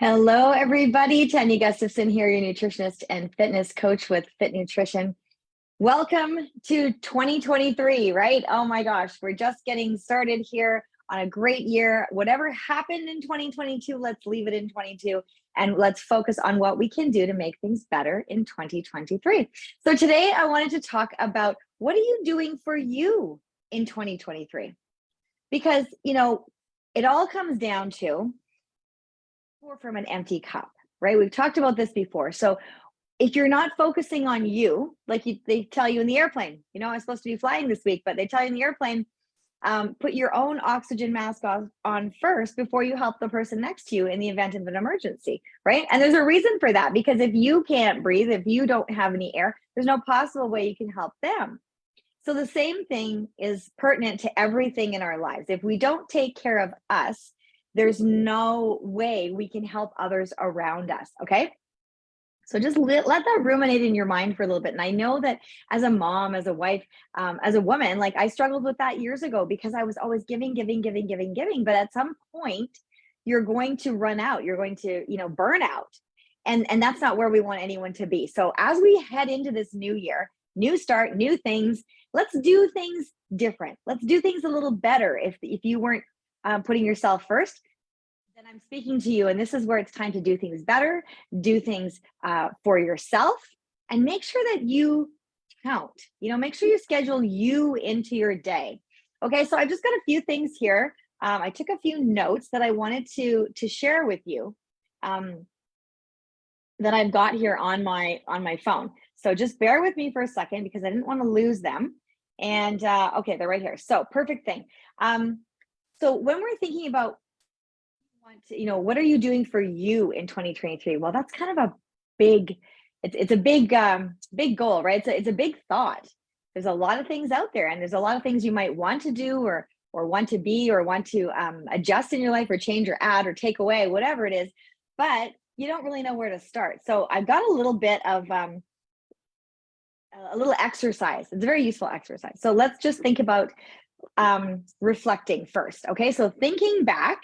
Hello, everybody. Tania Gustafson here, your nutritionist and fitness coach with Fit Nutrition. Welcome to 2023, right? Oh my gosh, we're just getting started here on a great year. Whatever happened in 2022, let's leave it in 22 and let's focus on what we can do to make things better in 2023. So today I wanted to talk about what are you doing for you in 2023? Because, it all comes down to pour from an empty cup, right? We've talked about this before. So if you're not focusing on you, like they tell you in the airplane, I'm supposed to be flying this week, but they tell you in the airplane, put your own oxygen mask on first before you help the person next to you in the event of an emergency, right? And there's a reason for that, because if you can't breathe, if you don't have any air, there's no possible way you can help them. So the same thing is pertinent to everything in our lives. If we don't take care of us, there's no way we can help others around us. Okay. So just let that ruminate in your mind for a little bit. And I know that as a mom, as a wife, as a woman, like I struggled with that years ago because I was always giving. But at some point, you're going to run out. You're going to, burn out. And that's not where we want anyone to be. So as we head into this new year, new start, new things, let's do things different. Let's do things a little better. If you weren't putting yourself first, then I'm speaking to you. And this is where it's time to do things better, do things for yourself, and make sure that you count. Make sure you schedule you into your day. Okay, so I've just got a few things here. I took a few notes that I wanted to share with you that I've got here on my phone. So just bear with me for a second because I didn't want to lose them. And okay, they're right here. So perfect thing. So when we're thinking about what are you doing for you in 2023? Well, that's kind of a big, it's a big, big goal, right? It's a big thought. There's a lot of things out there, and there's a lot of things you might want to do or want to be or want to adjust in your life or change or add or take away, whatever it is, but you don't really know where to start. So I've got a little bit of a little exercise. It's a very useful exercise. So let's just think about reflecting first. Okay, so thinking back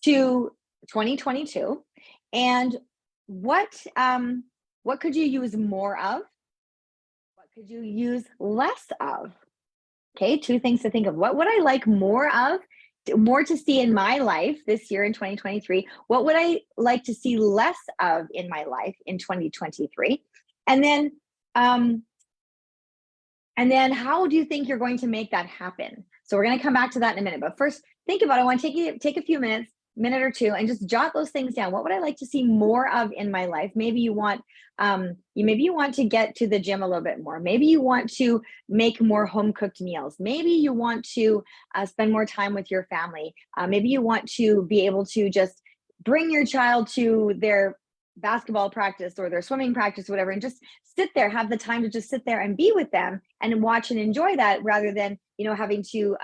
to 2022, and what could you use more of? What could you use less of? Okay, two things to think of. What would I like more of, more to see in my life this year in 2023? What would I like to see less of in my life in 2023? And then how do you think you're going to make that happen? So we're going to come back to that in a minute. But first, think about it. I want to take a few minutes, minute or two, and just jot those things down. What would I like to see more of in my life? Maybe you want to get to the gym a little bit more. Maybe you want to make more home cooked meals. Maybe you want to spend more time with your family. Maybe you want to be able to just bring your child to their basketball practice or their swimming practice, whatever, and just sit there, have the time to just sit there and be with them and watch and enjoy that, rather than having to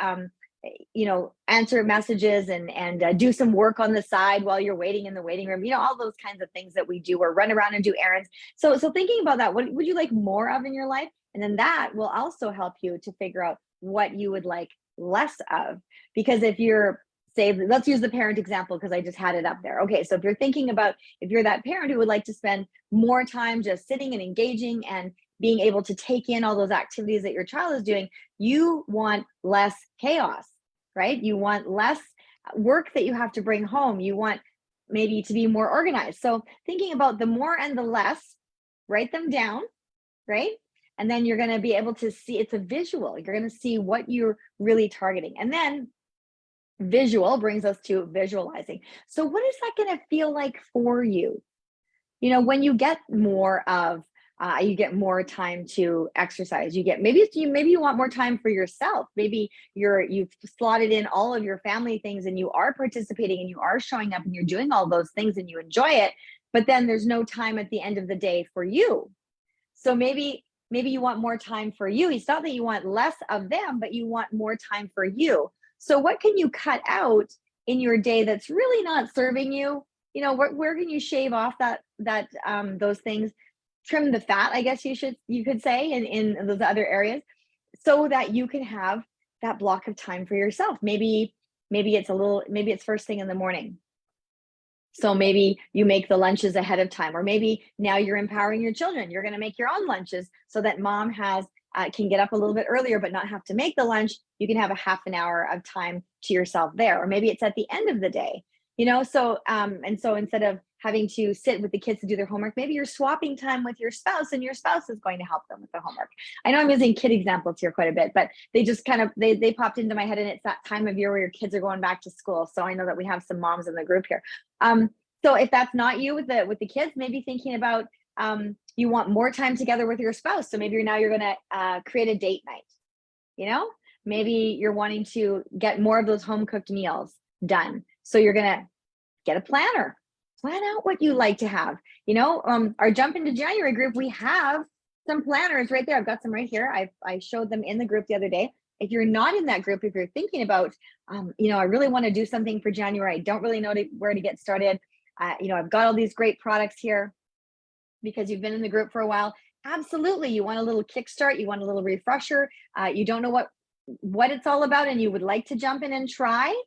answer messages and do some work on the side while you're waiting in the waiting room, all those kinds of things that we do, or run around and do errands. So thinking about that, what would you like more of in your life? And then that will also help you to figure out what you would like less of. Because if you're, say, let's use the parent example because I just had it up there. Okay, so if you're thinking about, if you're that parent who would like to spend more time just sitting and engaging and being able to take in all those activities that your child is doing, you want less chaos, right? You want less work that you have to bring home. You want maybe to be more organized. So thinking about the more and the less, write them down, right? And then you're going to be able to see, it's a visual. You're going to see what you're really targeting. And then visual brings us to visualizing. So what is that going to feel like for you? When you get more of, you get more time to exercise. You get, maybe you want more time for yourself. Maybe you've slotted in all of your family things and you are participating and you are showing up and you're doing all those things and you enjoy it, but then there's no time at the end of the day for you. So maybe you want more time for you. It's not that you want less of them, but you want more time for you. So what can you cut out in your day that's really not serving you? Where can you shave off those things, trim the fat, I guess you could say, in those other areas, so that you can have that block of time for yourself. Maybe it's first thing in the morning. So maybe you make the lunches ahead of time, or maybe now you're empowering your children. You're going to make your own lunches so that mom can get up a little bit earlier, but not have to make the lunch. You can have a half an hour of time to yourself there, or maybe it's at the end of the day, So, and so instead of having to sit with the kids to do their homework, maybe you're swapping time with your spouse, and your spouse is going to help them with the homework. I know I'm using kid examples here quite a bit, but they just kind of, they popped into my head, and it's that time of year where your kids are going back to school. So I know that we have some moms in the group here. So if that's not you with the kids, maybe thinking about, you want more time together with your spouse. So maybe you're going to create a date night, maybe you're wanting to get more of those home cooked meals done. So you're going to get a planner, plan out what you like to have, our Jump into January group. We have some planners right there. I've got some right here. I showed them in the group the other day. If you're not in that group, if you're thinking about, I really want to do something for January, I don't really know where to get started. I've got all these great products here because you've been in the group for a while. Absolutely. You want a little kickstart. You want a little refresher. You don't know what it's all about, and you would like to jump in and try.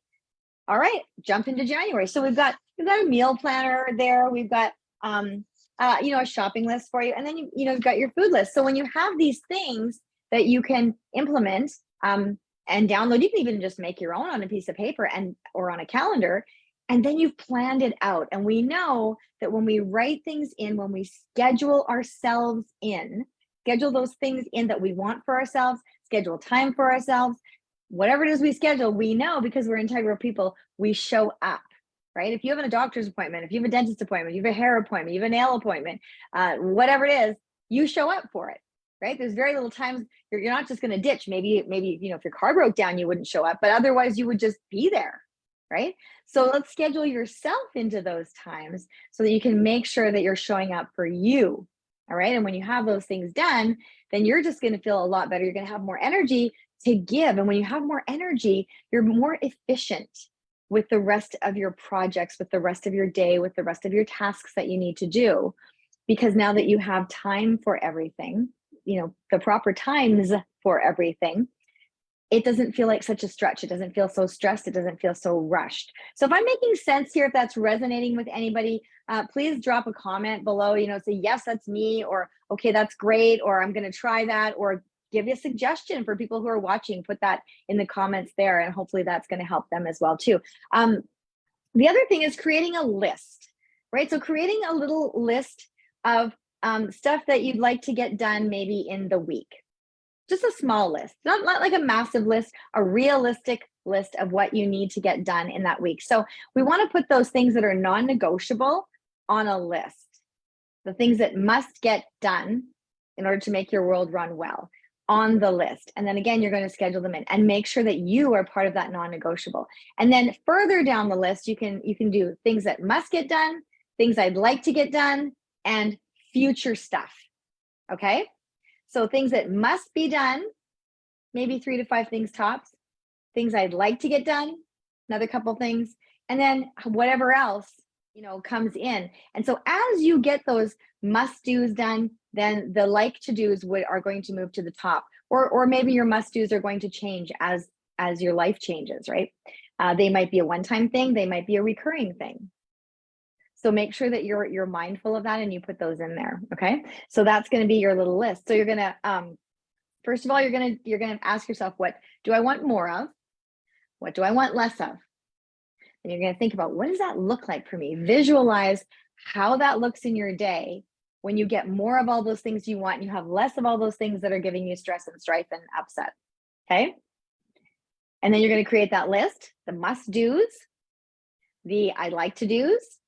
All right, jump into January. So we've got a meal planner there. We've got, a shopping list for you. And then, you've got your food list. So when you have these things that you can implement and download, you can even just make your own on a piece of paper or on a calendar. And then you've planned it out. And we know that when we write things in, when we schedule ourselves in, schedule those things in that we want for ourselves, schedule time for ourselves, whatever it is we schedule, we know, because we're integral people, we show up, right? If you have a doctor's appointment, if you have a dentist appointment, you have a hair appointment, you have a nail appointment, whatever it is, you show up for it, right? There's very little times you're not just going to ditch. Maybe, if your car broke down, you wouldn't show up, but otherwise you would just be there. Right? So let's schedule yourself into those times so that you can make sure that you're showing up for you. All right. And when you have those things done, then you're just going to feel a lot better. You're going to have more energy to give. And when you have more energy, you're more efficient with the rest of your projects, with the rest of your day, with the rest of your tasks that you need to do. Because now that you have time for everything, the proper times for everything, it doesn't feel like such a stretch. It doesn't feel so stressed. It doesn't feel so rushed. So if I'm making sense here, if that's resonating with anybody, please drop a comment below, say, yes, that's me, or, okay, that's great, or I'm going to try that, or give you a suggestion for people who are watching. Put that in the comments there, and hopefully that's going to help them as well too. The other thing is creating a list, right? So creating a little list of stuff that you'd like to get done maybe in the week. Just a small list, not like a massive list, a realistic list of what you need to get done in that week. So we want to put those things that are non-negotiable on a list, the things that must get done in order to make your world run well on the list. And then again, you're going to schedule them in and make sure that you are part of that non-negotiable. And then further down the list, you can do things that must get done, things I'd like to get done, and future stuff. Okay. So things that must be done, maybe 3 to 5 things tops. Things I'd like to get done, another couple things. And then whatever else, comes in. And so as you get those must-dos done, then the like to-dos are going to move to the top. Or maybe your must-dos are going to change as your life changes, right? They might be a one-time thing. They might be a recurring thing. So make sure that you're mindful of that and you put those in there. Okay. So that's going to be your little list. So you're going to, first of all, you're going to ask yourself, what do I want more of? What do I want less of? And you're going to think about, what does that look like for me? Visualize how that looks in your day when you get more of all those things you want and you have less of all those things that are giving you stress and strife and upset. Okay. And then you're going to create that list, the must do's, the I like to do's,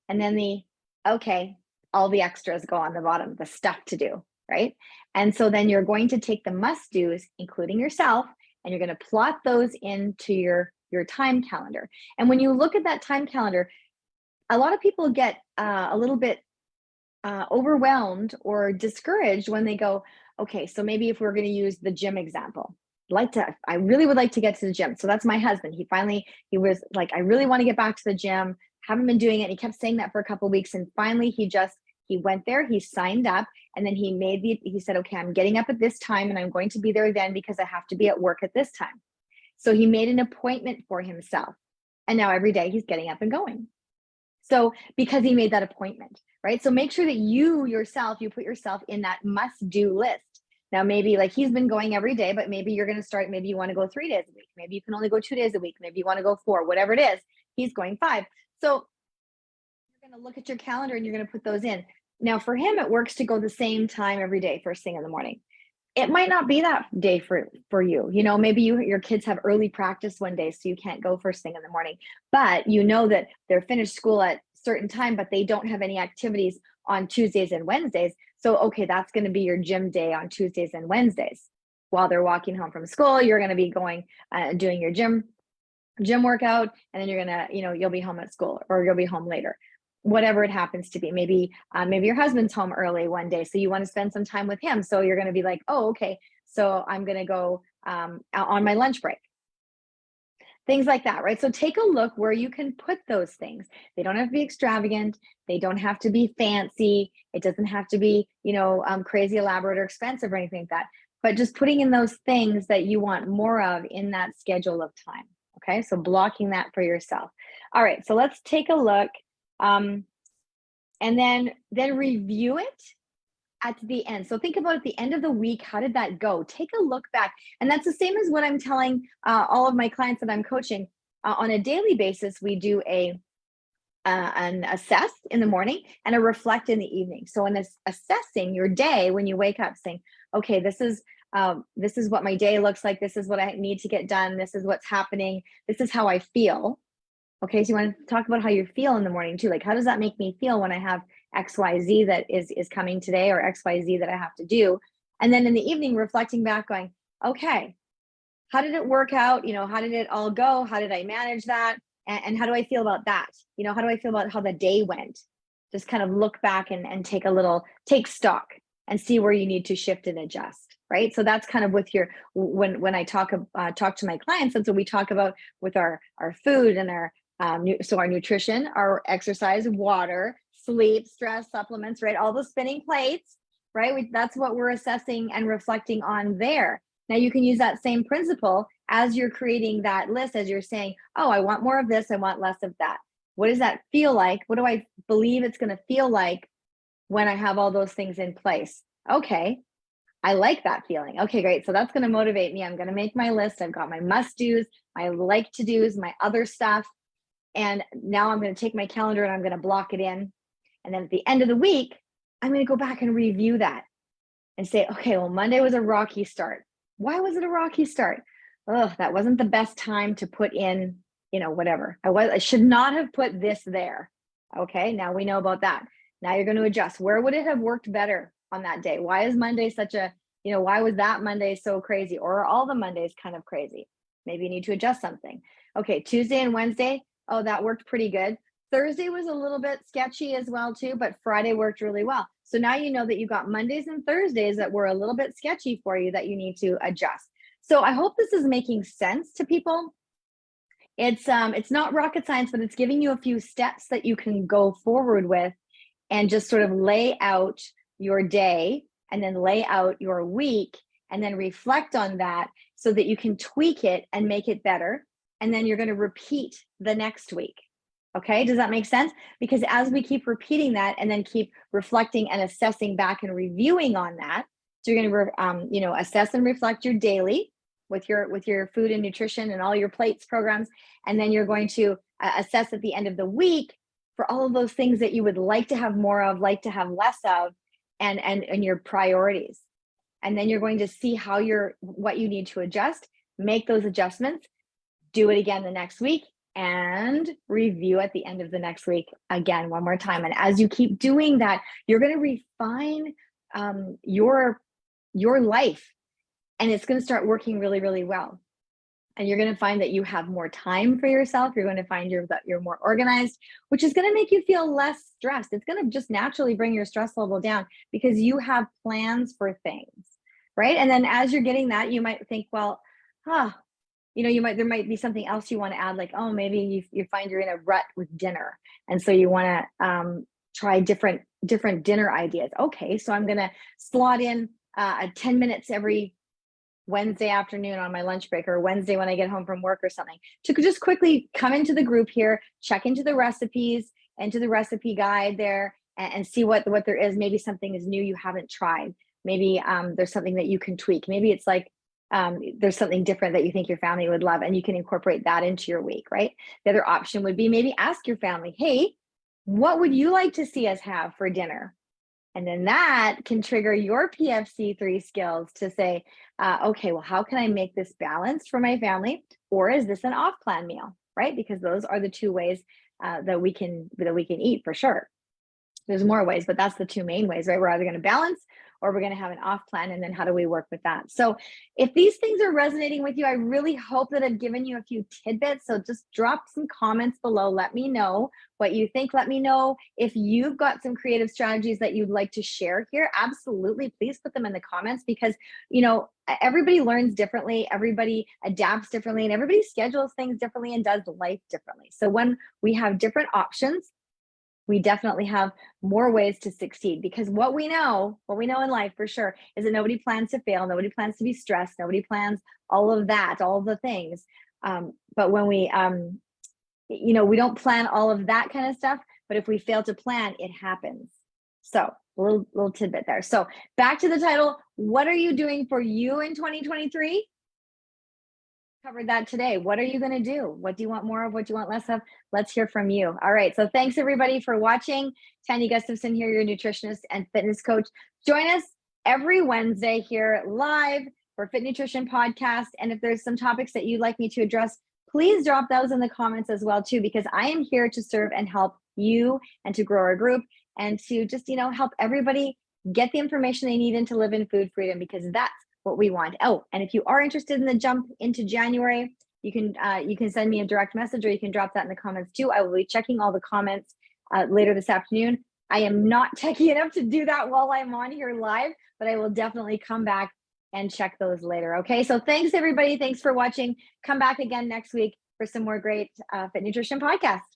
and then okay, all the extras go on the bottom, the stuff to do, right? And so then you're going to take the must-dos, including yourself, and you're going to plot those into your time calendar. And when you look at that time calendar, a lot of people get a little bit overwhelmed or discouraged when they go, okay, so maybe if we're going to use the gym example, I really would like to get to the gym. So that's my husband. He was like, I really want to get back to the gym. Haven't been doing it. He kept saying that for a couple of weeks. And finally he went there, he signed up, and then he said, okay, I'm getting up at this time and I'm going to be there then because I have to be at work at this time. So he made an appointment for himself. And now every day he's getting up and going. So because he made that appointment, right? So make sure that you yourself, you put yourself in that must do list. Now, maybe like he's been going every day, but maybe you're going to start, maybe you want to go 3 days a week. Maybe you can only go 2 days a week. Maybe you want to go 4, whatever it is. He's going 5. So you're going to look at your calendar and you're going to put those in. Now, for him, it works to go the same time every day, first thing in the morning. It might not be that day for you. You know, maybe your kids have early practice one day, so you can't go first thing in the morning. But you know that they're finished school at certain time, but they don't have any activities on Tuesdays and Wednesdays. So, okay, that's going to be your gym day on Tuesdays and Wednesdays. While they're walking home from school, you're going to be going doing your gym workout, and then you're gonna, you'll be home at school or you'll be home later, whatever it happens to be. Maybe your husband's home early one day, so you want to spend some time with him. So you're going to be like, oh, okay, so I'm going to go out on my lunch break. Things like that, right? So take a look where you can put those things. They don't have to be extravagant. They don't have to be fancy. It doesn't have to be, crazy elaborate or expensive or anything like that. But just putting in those things that you want more of in that schedule of time. Okay, so blocking that for yourself. All right, so let's take a look, and then review it at the end. So think about at the end of the week, how did that go? Take a look back. And that's the same as what I'm telling all of my clients that I'm coaching. On a daily basis, we do an assess in the morning and a reflect in the evening. So in this assessing your day, when you wake up, saying, okay, this is what my day looks like. This is what I need to get done. This is what's happening. This is how I feel. Okay, so you want to talk about how you feel in the morning too. Like, how does that make me feel when I have XYZ that is coming today, or XYZ that I have to do? And then in the evening, reflecting back, going, okay, how did it work out? How did it all go? How did I manage that? And how do I feel about that? How do I feel about how the day went? Just kind of look back and take stock and see where you need to shift and adjust, right? So that's kind of with when I talk to my clients, that's what we talk about with our food and our nutrition, our exercise, water, sleep, stress, supplements, right? All the spinning plates, right? That's what we're assessing and reflecting on there. Now you can use that same principle as you're creating that list, as you're saying, oh, I want more of this, I want less of that. What does that feel like? What do I believe it's going to feel like when I have all those things in place? Okay, I like that feeling. Okay, great. So that's going to motivate me. I'm going to make my list. I've got my must-dos, my like-to-dos, my other stuff. And now I'm going to take my calendar and I'm going to block it in. And then at the end of the week, I'm going to go back and review that and say, okay, well, Monday was a rocky start. Why was it a rocky start? Oh, that wasn't the best time to put in, whatever. I should not have put this there. Okay, now we know about that. Now you're going to adjust. Where would it have worked better on that day? Why is Monday why was that Monday so crazy? Or are all the Mondays kind of crazy? Maybe you need to adjust something. Okay, Tuesday and Wednesday, oh, that worked pretty good. Thursday was a little bit sketchy as well too, but Friday worked really well. So now you know that you got Mondays and Thursdays that were a little bit sketchy for you that you need to adjust. So I hope this is making sense to people. It's not rocket science, but it's giving you a few steps that you can go forward with and just sort of lay out your day and then lay out your week and then reflect on that so that you can tweak it and make it better. And then you're going to repeat the next week. Okay, does that make sense? Because as we keep repeating that and then keep reflecting and assessing back and reviewing on that, so you're going to assess and reflect your daily with your food and nutrition and all your plates programs, and then you're going to assess at the end of the week for all of those things that you would like to have more of, like to have less of, and your priorities. And then you're going to see what you need to adjust, make those adjustments, do it again the next week, and review at the end of the next week again one more time. And as you keep doing that, you're going to refine your life, and it's going to start working really, really well. And you're going to find that you have more time for yourself. You're going to find that you're more organized, which is going to make you feel less stressed. It's going to just naturally bring your stress level down because you have plans for things, right? And then as you're getting that, you might think, well, there might be something else you want to add, like, oh, maybe you find you're in a rut with dinner. And so you want to try different dinner ideas. Okay, so I'm going to slot in 10 minutes every Wednesday afternoon on my lunch break, or Wednesday when I get home from work or something, to just quickly come into the group here, check into the recipes, into the recipe guide there and see what there is. Maybe something is new you haven't tried. Maybe there's something that you can tweak. Maybe it's like there's something different that you think your family would love, and you can incorporate that into your week, right? The other option would be maybe ask your family, hey, what would you like to see us have for dinner? And then that can trigger your PFC3 skills to say, okay, well, how can I make this balanced for my family? Or is this an off-plan meal, right? Because those are the two ways that we can eat for sure. There's more ways, but that's the two main ways, right? We're either going to balance or we're going to have an off plan. And then how do we work with that? So if these things are resonating with you, I really hope that I've given you a few tidbits. So just drop some comments below. Let me know what you think. Let me know if you've got some creative strategies that you'd like to share here. Absolutely. Please put them in the comments, because, you know, everybody learns differently. Everybody adapts differently, and everybody schedules things differently and does life differently. So when we have different options, we definitely have more ways to succeed, because what we know in life for sure is that nobody plans to fail. Nobody plans to be stressed. Nobody plans all of that, all of the things. But when we, you know, we don't plan all of that kind of stuff, but if we fail to plan, it happens. So a little tidbit there. So back to the title, what are you doing for you in 2023? Covered that today. What are you going to do? What do you want more of? What do you want less of? Let's hear from you. All right. So thanks everybody for watching. Tania Gustafson here, your nutritionist and fitness coach. Join us every Wednesday here live for Fit Nutrition Podcast. And if there's some topics that you'd like me to address, please drop those in the comments as well too, because I am here to serve and help you and to grow our group and to just, you know, help everybody get the information they need and to live in food freedom, because that's what we want. Oh, and if you are interested in the jump into January, you can send me a direct message, or you can drop that in the comments too. I will be checking all the comments later this afternoon. I am not techie enough to do that while I'm on here live, but I will definitely come back and check those later. Okay, so thanks everybody. Thanks for watching. Come back again next week for some more great Fit Nutrition Podcast.